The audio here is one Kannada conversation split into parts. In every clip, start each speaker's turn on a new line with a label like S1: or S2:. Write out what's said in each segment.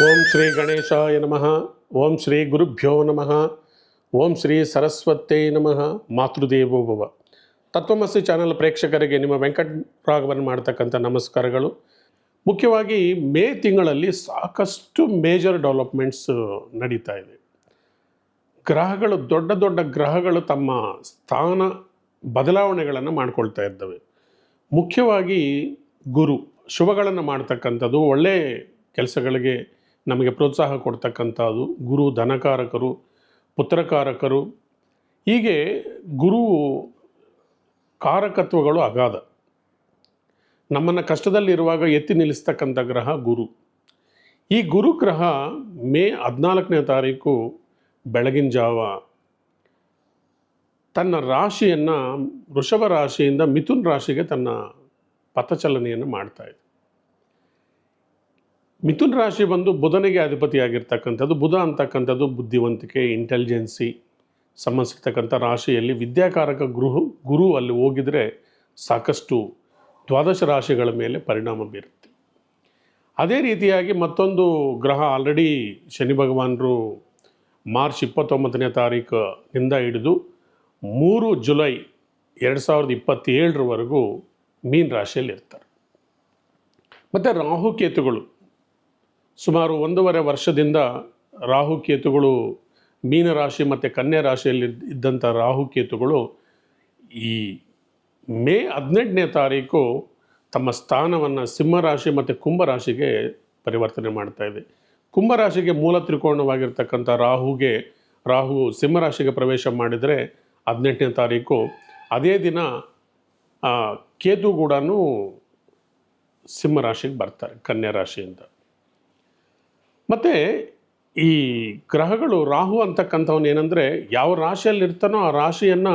S1: ಓಂ ಶ್ರೀ ಗಣೇಶಾಯ ನಮಃ. ಓಂ ಶ್ರೀ ಗುರುಭ್ಯೋ ನಮಃ. ಓಂ ಶ್ರೀ ಸರಸ್ವತೇ ನಮಃ. ಮಾತೃದೇವೋ ಭವ. ತತ್ವಮಸಿ ಚಾನಲ್ ಪ್ರೇಕ್ಷಕರಿಗೆ ನಿಮ್ಮ ವೆಂಕಟರಾಘವನ್ ಮಾಡ್ತಕ್ಕಂಥ ನಮಸ್ಕಾರಗಳು. ಮುಖ್ಯವಾಗಿ ಮೇ ತಿಂಗಳಲ್ಲಿ ಸಾಕಷ್ಟು ಮೇಜರ್ ಡೆವಲಪ್ಮೆಂಟ್ಸ್ ನಡೀತಾ ಇದೆ. ಗ್ರಹಗಳು ದೊಡ್ಡ ದೊಡ್ಡ ಗ್ರಹಗಳು ತಮ್ಮ ಸ್ಥಾನ ಬದಲಾವಣೆಗಳನ್ನು ಮಾಡ್ಕೊಳ್ತಾ ಇದ್ದಾವೆ. ಮುಖ್ಯವಾಗಿ ಗುರು ಶುಭಗಳನ್ನು ಮಾಡ್ತಕ್ಕಂಥದ್ದು, ಒಳ್ಳೆಯ ಕೆಲಸಗಳಿಗೆ ನಮಗೆ ಪ್ರೋತ್ಸಾಹ ಕೊಡ್ತಕ್ಕಂಥದ್ದು. ಗುರು ಧನಕಾರಕರು, ಪುತ್ರಕಾರಕರು, ಹೀಗೆ ಗುರು ಕಾರಕತ್ವಗಳು ಅಗಾಧ. ನಮ್ಮನ್ನು ಕಷ್ಟದಲ್ಲಿರುವಾಗ ಎತ್ತಿ ನಿಲ್ಲಿಸ್ತಕ್ಕಂಥ ಗ್ರಹ ಗುರು. ಈ ಗುರು ಗ್ರಹ ಮೇ 14ನೇ ತಾರೀಕು ಬೆಳಗಿನ ಜಾವ ತನ್ನ ರಾಶಿಯನ್ನು ವೃಷಭ ರಾಶಿಯಿಂದ ಮಿಥುನ್ ರಾಶಿಗೆ ತನ್ನ ಪಥಚಲನೆಯನ್ನು ಮಾಡ್ತಾ ಇದೆ. ಮಿಥುನ್ ರಾಶಿ ಬಂದು ಬುಧನಿಗೆ ಅಧಿಪತಿಯಾಗಿರ್ತಕ್ಕಂಥದ್ದು. ಬುಧ ಅಂತಕ್ಕಂಥದ್ದು ಬುದ್ಧಿವಂತಿಕೆ, ಇಂಟೆಲಿಜೆನ್ಸಿ ಸಂಬಂಧಿಸಿರ್ತಕ್ಕಂಥ ರಾಶಿಯಲ್ಲಿ ವಿದ್ಯಾಕಾರಕ ಗುರು ಅಲ್ಲಿ ಹೋಗಿದರೆ ಸಾಕಷ್ಟು ದ್ವಾದಶ ರಾಶಿಗಳ ಮೇಲೆ ಪರಿಣಾಮ ಬೀರುತ್ತೆ. ಅದೇ ರೀತಿಯಾಗಿ ಮತ್ತೊಂದು ಗ್ರಹ ಆಲ್ರೆಡಿ ಶನಿ ಭಗವಾನರು ಮಾರ್ಚ್ 29ನೇ ತಾರೀಕಿನಿಂದ ಹಿಡಿದು 3 ಜುಲೈ 2027ರವರೆಗೂ ಮೀನ ರಾಶಿಯಲ್ಲಿ ಇರ್ತಾರೆ. ಮತ್ತು ರಾಹುಕೇತುಗಳು ಸುಮಾರು 1.5 ವರ್ಷದಿಂದ ರಾಹುಕೇತುಗಳು ಮೀನರಾಶಿ ಮತ್ತು ಕನ್ಯಾ ರಾಶಿಯಲ್ಲಿ ಇದ್ದಂಥ ರಾಹುಕೇತುಗಳು ಈ ಮೇ 18ನೇ ತಾರೀಕು ತಮ್ಮ ಸ್ಥಾನವನ್ನು ಸಿಂಹರಾಶಿ ಮತ್ತು ಕುಂಭರಾಶಿಗೆ ಪರಿವರ್ತನೆ ಮಾಡ್ತಾ ಇದೆ. ಕುಂಭರಾಶಿಗೆ ಮೂಲ ತ್ರಿಕೋಣವಾಗಿರ್ತಕ್ಕಂಥ ರಾಹು ಸಿಂಹರಾಶಿಗೆ ಪ್ರವೇಶ ಮಾಡಿದರೆ 18ನೇ ತಾರೀಕು, ಅದೇ ದಿನ ಕೇತು ಕೂಡ ಸಿಂಹರಾಶಿಗೆ ಬರ್ತಾರೆ ಕನ್ಯಾ ರಾಶಿಯಿಂದ. ಮತ್ತು ಈ ಗ್ರಹಗಳು ರಾಹು ಅಂತಕ್ಕಂಥವನು ಏನಂದರೆ, ಯಾವ ರಾಶಿಯಲ್ಲಿ ಇರ್ತಾನೋ ಆ ರಾಶಿಯನ್ನು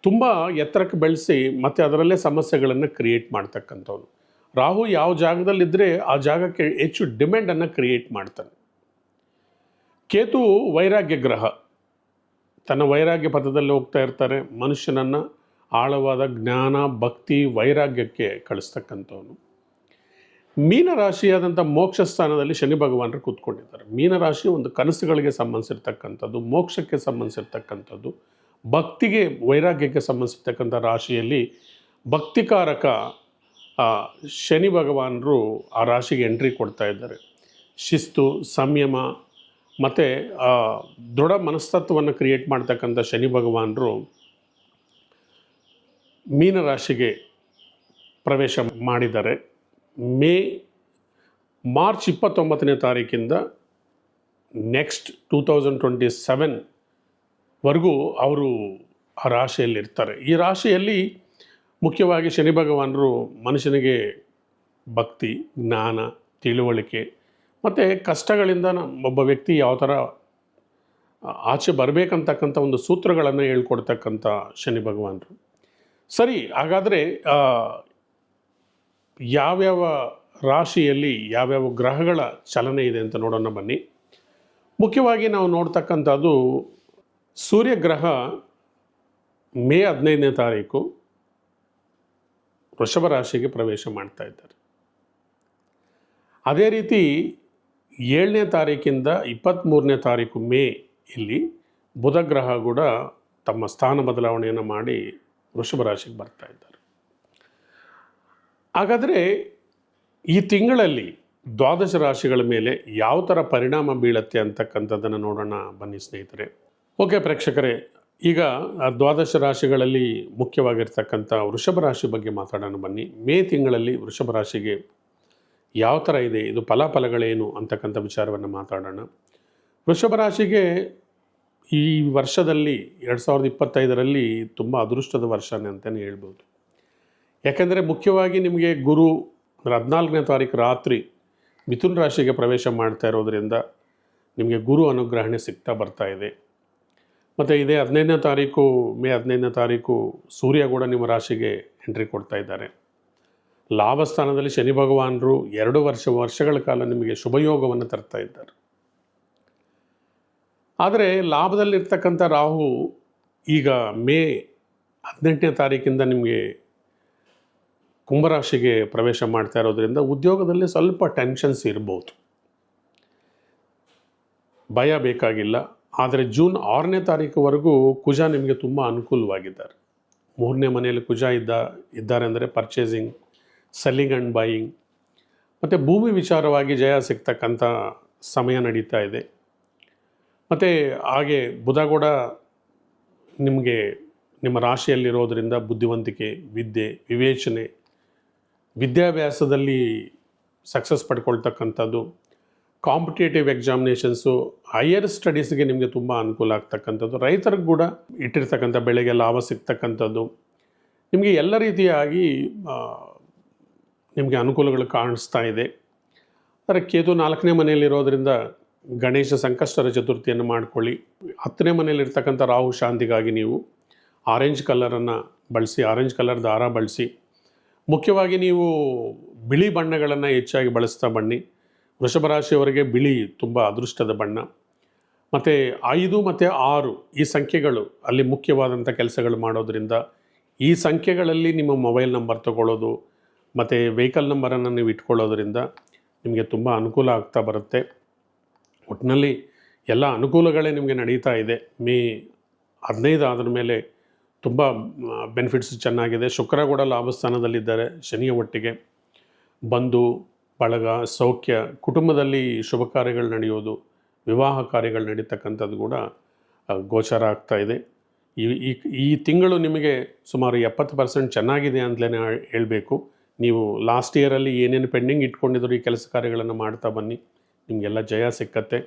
S1: ತುಂಬ ಎತ್ತರಕ್ಕೆ ಬೆಳೆಸಿ ಮತ್ತು ಅದರಲ್ಲೇ ಸಮಸ್ಯೆಗಳನ್ನು ಕ್ರಿಯೇಟ್ ಮಾಡ್ತಕ್ಕಂಥವನು. ರಾಹು ಯಾವ ಜಾಗದಲ್ಲಿದ್ದರೆ ಆ ಜಾಗಕ್ಕೆ ಹೆಚ್ಚು ಡಿಮ್ಯಾಂಡನ್ನು ಕ್ರಿಯೇಟ್ ಮಾಡ್ತಾನೆ. ಕೇತು ವೈರಾಗ್ಯ ಗ್ರಹ, ತನ್ನ ವೈರಾಗ್ಯ ಪಥದಲ್ಲಿ ಹೋಗ್ತಾ ಇರ್ತಾರೆ. ಮನುಷ್ಯನನ್ನು ಆಳವಾದ ಜ್ಞಾನ, ಭಕ್ತಿ, ವೈರಾಗ್ಯಕ್ಕೆ ಕಳಿಸ್ತಕ್ಕಂಥವನು. ಮೀನರಾಶಿಯಾದಂಥ ಮೋಕ್ಷ ಸ್ಥಾನದಲ್ಲಿ ಶನಿ ಭಗವಾನರು ಕೂತ್ಕೊಂಡಿದ್ದಾರೆ. ಮೀನರಾಶಿ ಒಂದು ಕನಸುಗಳಿಗೆ ಸಂಬಂಧಿಸಿರ್ತಕ್ಕಂಥದ್ದು, ಮೋಕ್ಷಕ್ಕೆ ಸಂಬಂಧಿಸಿರ್ತಕ್ಕಂಥದ್ದು, ಭಕ್ತಿಗೆ, ವೈರಾಗ್ಯಕ್ಕೆ ಸಂಬಂಧಿಸಿರ್ತಕ್ಕಂಥ ರಾಶಿಯಲ್ಲಿ ಭಕ್ತಿಕಾರಕ ಶನಿ ಭಗವಾನರು ಆ ರಾಶಿಗೆ ಎಂಟ್ರಿ ಕೊಡ್ತಾ ಇದ್ದಾರೆ. ಶಿಸ್ತು, ಸಂಯಮ ಮತ್ತು ದೃಢ ಮನಸ್ತತ್ವವನ್ನು ಕ್ರಿಯೇಟ್ ಮಾಡ್ತಕ್ಕಂಥ ಶನಿ ಭಗವಾನರು ಮೀನರಾಶಿಗೆ ಪ್ರವೇಶ ಮಾಡಿದ್ದಾರೆ. ಮಾರ್ಚ್ 29ನೇ ತಾರೀಕಿಂದ ನೆಕ್ಸ್ಟ್ 2027ವರೆಗೂ ಅವರು ಆ ರಾಶಿಯಲ್ಲಿರ್ತಾರೆ. ಈ ರಾಶಿಯಲ್ಲಿ ಮುಖ್ಯವಾಗಿ ಶನಿ ಭಗವಾನರು ಮನುಷ್ಯನಿಗೆ ಭಕ್ತಿ, ಜ್ಞಾನ, ತಿಳುವಳಿಕೆ ಮತ್ತು ಕಷ್ಟಗಳಿಂದ ಒಬ್ಬ ವ್ಯಕ್ತಿ ಯಾವ ಥರ ಆಚೆ ಬರಬೇಕಂತಕ್ಕಂಥ ಒಂದು ಸೂತ್ರಗಳನ್ನು ಹೇಳ್ಕೊಡ್ತಕ್ಕಂಥ ಶನಿ ಭಗವಾನರು. ಸರಿ, ಹಾಗಾದರೆ ಯಾವ್ಯಾವ ರಾಶಿಯಲ್ಲಿ ಯಾವ್ಯಾವ ಗ್ರಹಗಳ ಚಲನೆ ಇದೆ ಅಂತ ನೋಡೋಣ ಬನ್ನಿ. ಮುಖ್ಯವಾಗಿ ನಾವು ನೋಡ್ತಕ್ಕಂಥದ್ದು ಸೂರ್ಯಗ್ರಹ ಮೇ 15ನೇ ತಾರೀಕು ವೃಷಭ ರಾಶಿಗೆ ಪ್ರವೇಶ ಮಾಡ್ತಾ ಇದ್ದಾರೆ. ಅದೇ ರೀತಿ 7ನೇ ತಾರೀಕಿಂದ 23ನೇ ತಾರೀಕು ಮೇ ಇಲ್ಲಿ ಬುಧ ಗ್ರಹ ಕೂಡ ತಮ್ಮ ಸ್ಥಾನ ಬದಲಾವಣೆಯನ್ನು ಮಾಡಿ ವೃಷಭ ರಾಶಿಗೆ ಬರ್ತಾ ಇದ್ದಾರೆ. ಹಾಗಾದರೆ ಈ ತಿಂಗಳಲ್ಲಿ ದ್ವಾದಶ ರಾಶಿಗಳ ಮೇಲೆ ಯಾವ ಥರ ಪರಿಣಾಮ ಬೀಳುತ್ತೆ ಅಂತಕ್ಕಂಥದ್ದನ್ನು ನೋಡೋಣ ಬನ್ನಿ ಸ್ನೇಹಿತರೆ. ಓಕೆ ಪ್ರೇಕ್ಷಕರೇ, ಈಗ ದ್ವಾದಶ ರಾಶಿಗಳಲ್ಲಿ ಮುಖ್ಯವಾಗಿರ್ತಕ್ಕಂಥ ವೃಷಭ ರಾಶಿ ಬಗ್ಗೆ ಮಾತಾಡೋಣ ಬನ್ನಿ. ಮೇ ತಿಂಗಳಲ್ಲಿ ವೃಷಭ ರಾಶಿಗೆ ಯಾವ ಥರ ಇದೆ, ಇದು ಫಲಾಫಲಗಳೇನು ಅಂತಕ್ಕಂಥ ವಿಚಾರವನ್ನು ಮಾತಾಡೋಣ. ವೃಷಭ ರಾಶಿಗೆ ಈ ವರ್ಷದಲ್ಲಿ 2025ರಲ್ಲಿ ತುಂಬ ಅದೃಷ್ಟದ ವರ್ಷನೇ ಅಂತಲೇ ಹೇಳ್ಬೋದು. ಯಾಕೆಂದರೆ ಮುಖ್ಯವಾಗಿ ನಿಮಗೆ ಗುರು 14ನೇ ತಾರೀಕು ರಾತ್ರಿ ಮಿಥುನ್ ರಾಶಿಗೆ ಪ್ರವೇಶ ಮಾಡ್ತಾ ಇರೋದರಿಂದ ನಿಮಗೆ ಗುರು ಅನುಗ್ರಹಣೆ ಸಿಗ್ತಾ ಬರ್ತಾ ಇದೆ. ಮತ್ತು ಇದೇ ಮೇ 15ನೇ ತಾರೀಕು ಸೂರ್ಯ ಕೂಡ ನಿಮ್ಮ ರಾಶಿಗೆ ಎಂಟ್ರಿ ಕೊಡ್ತಾ ಇದ್ದಾರೆ. ಲಾಭಸ್ಥಾನದಲ್ಲಿ ಶನಿ ಭಗವಾನರು 2 ವರ್ಷಗಳ ಕಾಲ ನಿಮಗೆ ಶುಭಯೋಗವನ್ನು ತರ್ತಾ ಇದ್ದಾರೆ. ಆದರೆ ಲಾಭದಲ್ಲಿರ್ತಕ್ಕಂಥ ರಾಹು ಈಗ ಮೇ 18ನೇ ತಾರೀಕಿಂದ ನಿಮಗೆ ಕುಂಭರಾಶಿಗೆ ಪ್ರವೇಶ ಮಾಡ್ತಾ ಇರೋದ್ರಿಂದ ಉದ್ಯೋಗದಲ್ಲಿ ಸ್ವಲ್ಪ ಟೆನ್ಷನ್ಸ್ ಇರ್ಬೋದು. ಭಯ ಬೇಕಾಗಿಲ್ಲ. ಆದರೆ ಜೂನ್ 6ನೇ ತಾರೀಕುವರೆಗೂ ಕುಜ ನಿಮಗೆ ತುಂಬ ಅನುಕೂಲವಾಗಿದ್ದಾರೆ. 3ನೇ ಮನೆಯಲ್ಲಿ ಕುಜ ಇದ್ದಾರೆ ಅಂದರೆ ಪರ್ಚೇಸಿಂಗ್, ಸೆಲ್ಲಿಂಗ್ ಆ್ಯಂಡ್ ಬೈಯಿಂಗ್ ಮತ್ತು ಭೂಮಿ ವಿಚಾರವಾಗಿ ಜಯ ಸಿಗ್ತಕ್ಕಂಥ ಸಮಯ ನಡೀತಾ ಇದೆ. ಮತ್ತು ಹಾಗೆ ಬುಧ ಕೂಡ ನಿಮಗೆ ನಿಮ್ಮ ರಾಶಿಯಲ್ಲಿರೋದರಿಂದ ಬುದ್ಧಿವಂತಿಕೆ, ವಿದ್ಯೆ, ವಿವೇಚನೆ, ವಿದ್ಯಾಭ್ಯಾಸದಲ್ಲಿ ಸಕ್ಸಸ್ ಪಡ್ಕೊಳ್ತಕ್ಕಂಥದ್ದು, ಕಾಂಪಿಟೇಟಿವ್ ಎಕ್ಸಾಮಿನೇಷನ್ಸು, ಹೈಯರ್ ಸ್ಟಡೀಸ್ಗೆ ನಿಮಗೆ ತುಂಬ ಅನುಕೂಲ ಆಗ್ತಕ್ಕಂಥದ್ದು, ರೈತರಿಗೆ ಕೂಡ ಇಟ್ಟಿರ್ತಕ್ಕಂಥ ಬೆಳೆಗೆ ಲಾಭ ಸಿಗ್ತಕ್ಕಂಥದ್ದು, ನಿಮಗೆ ಎಲ್ಲ ರೀತಿಯಾಗಿ ನಿಮಗೆ ಅನುಕೂಲಗಳು ಕಾಣಿಸ್ತಾ ಇದೆ. ಆದರೆ ಕೇತು 4ನೇ ಮನೆಯಲ್ಲಿರೋದರಿಂದ ಗಣೇಶ ಸಂಕಷ್ಟರ ಚತುರ್ಥಿಯನ್ನು ಮಾಡಿಕೊಳ್ಳಿ. 10ನೇ ಮನೆಯಲ್ಲಿರ್ತಕ್ಕಂಥ ರಾಹು ಶಾಂತಿಗಾಗಿ ನೀವು ಆರೆಂಜ್ ಕಲರನ್ನು ಬಳಸಿ, ಆರೆಂಜ್ ಕಲರ್ ದಾರ ಬಳಸಿ. ಮುಖ್ಯವಾಗಿ ನೀವು ಬಿಳಿ ಬಣ್ಣಗಳನ್ನು ಹೆಚ್ಚಾಗಿ ಬಳಸ್ತಾ ಬನ್ನಿ. ವೃಷಭ ರಾಶಿಯವರಿಗೆ ಬಿಳಿ ತುಂಬ ಅದೃಷ್ಟದ ಬಣ್ಣ. ಮತ್ತು 5 ಮತ್ತು 6 ಈ ಸಂಖ್ಯೆಗಳು ಅಲ್ಲಿ ಮುಖ್ಯವಾದಂಥ ಕೆಲಸಗಳು ಮಾಡೋದರಿಂದ, ಈ ಸಂಖ್ಯೆಗಳಲ್ಲಿ ನಿಮ್ಮ ಮೊಬೈಲ್ ನಂಬರ್ ತಗೊಳ್ಳೋದು ಮತ್ತು ವೆಹಿಕಲ್ ನಂಬರನ್ನು ನೀವು ಇಟ್ಕೊಳ್ಳೋದ್ರಿಂದ ನಿಮಗೆ ತುಂಬ ಅನುಕೂಲ ಆಗ್ತಾ ಬರುತ್ತೆ. ಒಟ್ಟಿನಲ್ಲಿ ಎಲ್ಲ ಅನುಕೂಲಗಳೇ ನಿಮಗೆ ನಡೀತಾ ಇದೆ. ಮೇ 15 ಆದ ಮೇಲೆ ತುಂಬ ಬೆನಿಫಿಟ್ಸ್ ಚೆನ್ನಾಗಿದೆ. ಶುಕ್ರ ಕೂಡ ಲಾಭಸ್ಥಾನದಲ್ಲಿದ್ದಾರೆ ಶನಿಯ ಒಟ್ಟಿಗೆ. ಬಂಧು ಬಳಗ, ಸೌಖ್ಯ, ಕುಟುಂಬದಲ್ಲಿ ಶುಭ ಕಾರ್ಯಗಳು ನಡೆಯೋದು, ವಿವಾಹ ಕಾರ್ಯಗಳು ನಡೀತಕ್ಕಂಥದ್ದು ಕೂಡ ಗೋಚರ ಆಗ್ತಾ ಇದೆ. ಈ ತಿಂಗಳು ನಿಮಗೆ ಸುಮಾರು 70% ಚೆನ್ನಾಗಿದೆ ಅಂತಲೇ ಹೇಳಬೇಕು. ನೀವು ಲಾಸ್ಟ್ ಇಯರಲ್ಲಿ ಏನೇನು ಪೆಂಡಿಂಗ್ ಇಟ್ಕೊಂಡಿದ್ರು ಈ ಕೆಲಸ ಕಾರ್ಯಗಳನ್ನು ಮಾಡ್ತಾ ಬನ್ನಿ, ನಿಮಗೆಲ್ಲ ಜಯ ಸಿಕ್ಕತ್ತೆ.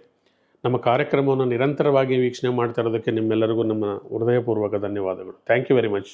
S1: ನಮ್ಮ ಕಾರ್ಯಕ್ರಮವನ್ನು ನಿರಂತರವಾಗಿ ವೀಕ್ಷಣೆ ಮಾಡ್ತಾ ಇರೋದಕ್ಕೆ ನಿಮ್ಮೆಲ್ಲರಿಗೂ ನಮ್ಮ ಹೃದಯಪೂರ್ವಕ ಧನ್ಯವಾದಗಳು. Thank you very much.